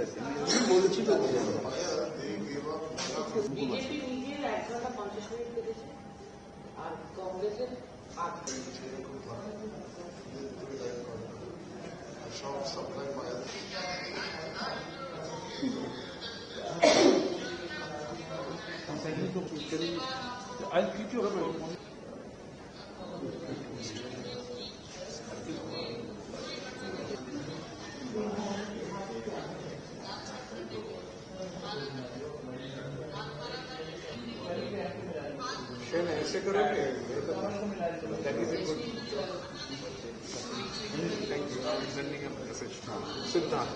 আছে বলেছি তো বিজেপি নিজে 1 ঘন্টা 50 মিনিট কেটেছে আর কংগ্রেসের 8 সব সাপ্লাই পাওয়া যায়। I'll keep you over. ऐसे करोगे that is a good thank you I'm sending a message to Siddharth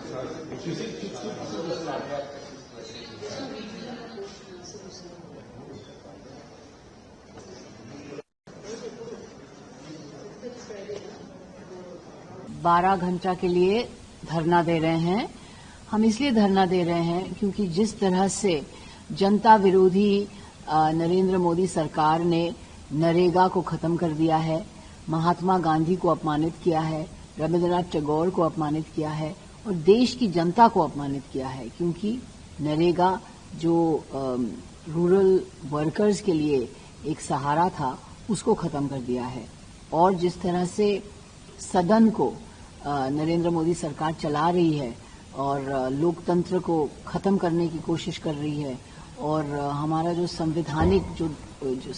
बारह घंटा के लिए धरना दे रहे हैं। हम इसलिए धरना दे रहे हैं क्योंकि जिस तरह से जनता विरोधी नरेंद्र मोदी सरकार ने नरेगा को खत्म कर दिया है, महात्मा गांधी को अपमानित किया है, रविन्द्रनाथ टैगोर को अपमानित किया है और देश की जनता को अपमानित किया है, क्योंकि नरेगा जो रूरल वर्कर्स के लिए एक सहारा था उसको खत्म कर दिया है। और जिस तरह से सदन को नरेंद्र मोदी सरकार चला रही है और लोकतंत्र को खत्म करने की कोशिश कर रही है और हमारा जो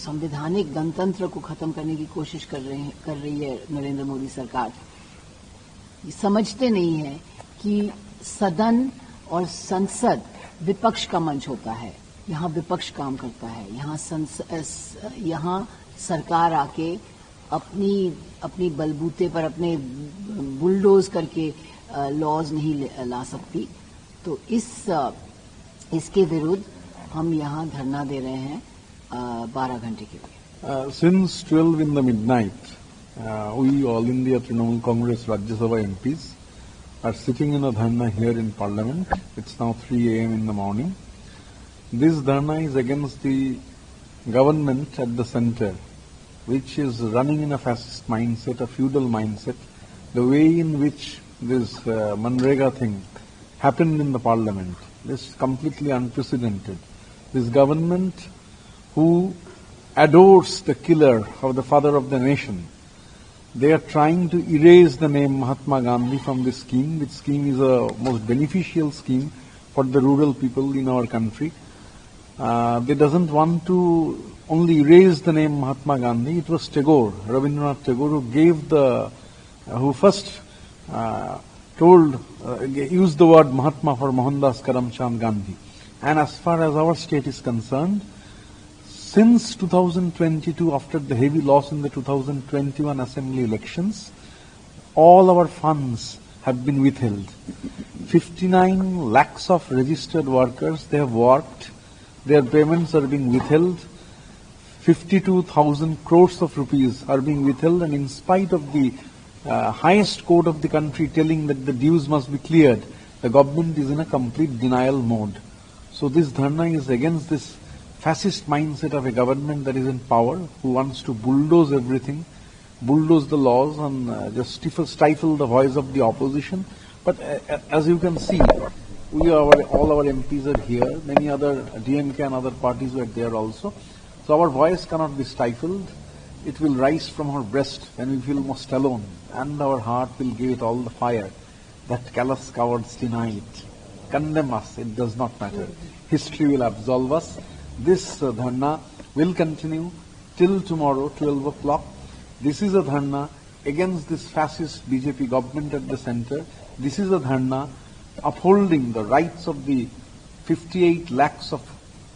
संवैधानिक गणतंत्र को खत्म करने की कोशिश कर रही है नरेंद्र मोदी सरकार, समझते नहीं है कि सदन और संसद विपक्ष का मंच होता है। यहाँ विपक्ष काम करता है, यहाँ सरकार आके अपनी बलबूते पर अपने बुलडोज करके लॉज नहीं ला सकती। तो इसके विरुद्ध हम यहाँ धरना दे रहे हैं 12 घंटे के लिए। Since 12 in the midnight, we All India Trinamool Congress Rajya Sabha MPs are sitting in a dharna here in Parliament. It's now 3 a.m. in the morning. This dharna is against the government at the center, which is running in a fascist mindset, a feudal mindset. The way in which this Manrega thing happened in the Parliament is completely unprecedented. This government, who adores the killer of the father of the nation, they are trying to erase the name Mahatma Gandhi from this scheme. This scheme is a most beneficial scheme for the rural people in our country. They doesn't want to only erase the name Mahatma Gandhi. It was Tagore, Rabindranath Tagore, who gave who first used the word Mahatma for Mohandas Karamchand Gandhi. And as far as our state is concerned, since 2022, after the heavy loss in the 2021 assembly elections, all our funds have been withheld. 59 lakhs of registered workers, they have worked. Their payments are being withheld. 52,000 crores of rupees are being withheld, and in spite of the highest court of the country telling that the dues must be cleared, the government is in a complete denial mode. So this dharna is against this fascist mindset of a government that is in power, who wants to bulldoze everything, bulldoze the laws and just stifle the voice of the opposition. But as you can see, all our MPs are here, many other DMK and other parties were there also. So our voice cannot be stifled. It will rise from our breast when we feel most alone, and our heart will give it all the fire that callous cowards deny it. Condemn us, it does not matter. History will absolve us. This dharna will continue till tomorrow, 12 o'clock. This is a dharna against this fascist BJP government at the center. This is a dharna upholding the rights of the 58 lakhs of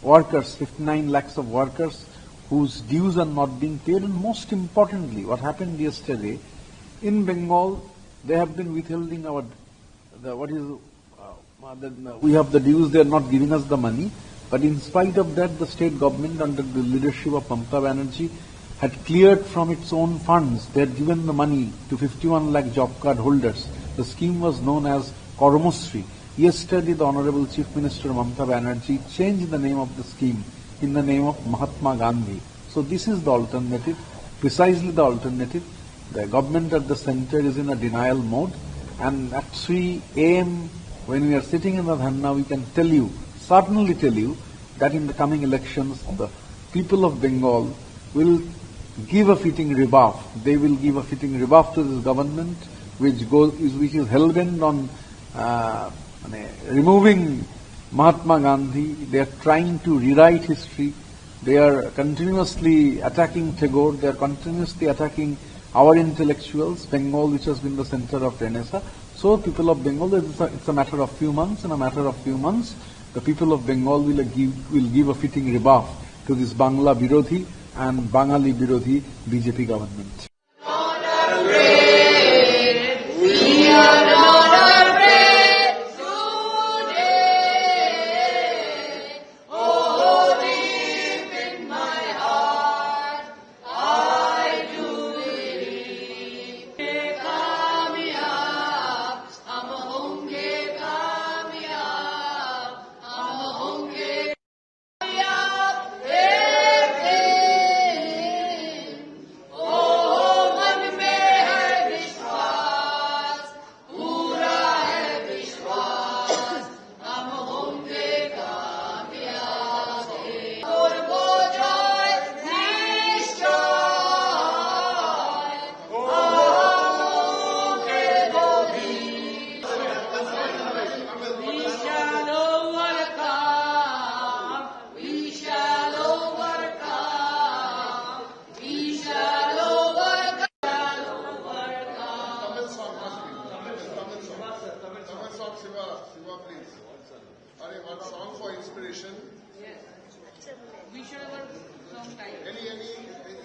workers, 59 lakhs of workers whose dues are not being paid. And most importantly, what happened yesterday, in Bengal, they have been withholding we have the dues, they are not giving us the money. But in spite of that, the state government under the leadership of Mamata Banerjee had cleared from its own funds. They had given the money to 51 lakh job card holders. The scheme was known as Kormosri. Yesterday, the Honorable Chief Minister Mamata Banerjee changed the name of the scheme in the name of Mahatma Gandhi. So this is the alternative, precisely the alternative. The government at the center is in a denial mode, and at 3 a.m. when we are sitting in the dharna, we can tell you, certainly tell you, that in the coming elections, the people of Bengal will give a fitting rebuff. They will give a fitting rebuff to this government, which is hell-bent on removing Mahatma Gandhi. They are trying to rewrite history. They are continuously attacking Tagore. They are continuously attacking our intellectuals, Bengal, which has been the center of Renaissance. So people of Bengal, it's a matter of few months. In a matter of few months, the people of Bengal will give a fitting rebuff to this Bangla Birodhi and Bangali Birodhi BJP government. Shiva, please. One song for inspiration. Yes. We should have a song title. Any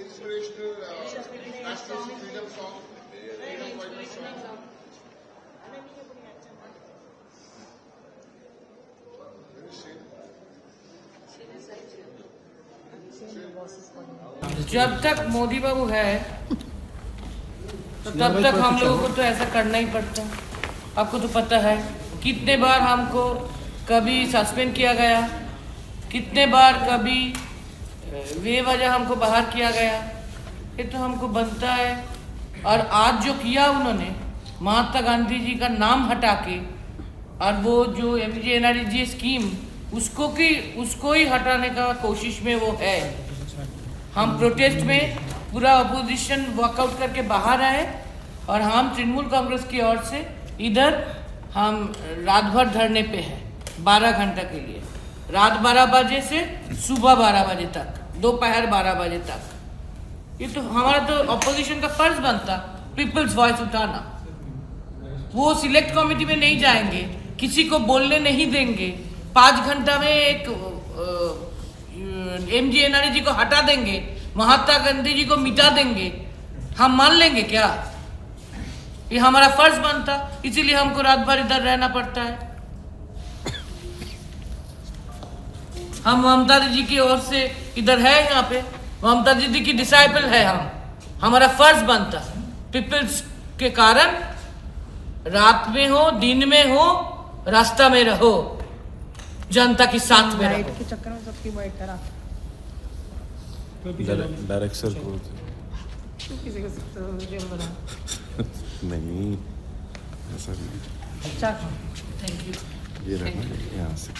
inspirational national freedom song? Freedom fighter song. जब तक मोदी बाबू है तो तब तक हम लोगों को तो ऐसा करना ही पड़ता है। आपको तो पता है कितने बार हमको कभी सस्पेंड किया गया, कितने बार कभी बेवजह हमको बाहर किया गया। ये तो हमको बनता है। और आज जो किया उन्होंने महात्मा गांधी जी का नाम हटा के, और वो जो MGNREGA स्कीम उसको ही हटाने का कोशिश में वो है। हम प्रोटेस्ट में पूरा अपोजिशन वॉकआउट करके बाहर आए और हम तृणमूल कांग्रेस की ओर से इधर हम रात भर धरने पे हैं 12 घंटा के लिए, रात 12 बजे से सुबह 12 बजे तक, दोपहर 12 बजे तक। ये तो हमारा तो अपोजिशन का फर्ज बनता पीपल्स वॉइस उठाना। वो सिलेक्ट कमेटी में नहीं जाएंगे, किसी को बोलने नहीं देंगे, 5 घंटा में एक MGNREGA को हटा देंगे, महात्मा गांधी जी को मिटा देंगे। हम मान लेंगे क्या? ये हमारा फर्ज बनता, इसीलिए हमको रात भर इधर रहना पड़ता है। हम ममता जी की ओर से इधर है, यहाँ पे ममता जी की डिसाइपल है हम। हमारा फर्ज बनता पीपल्स के कारण, रात में हो दिन में हो रास्ता में रहो, जनता के साथ में रहो। के चक्कर में सबकी बाइट करा डायरेक्ट सर को किसी को जेल बना नहीं ऐसा नहीं। अच्छा थैंक यू। ये रहना यहाँ से।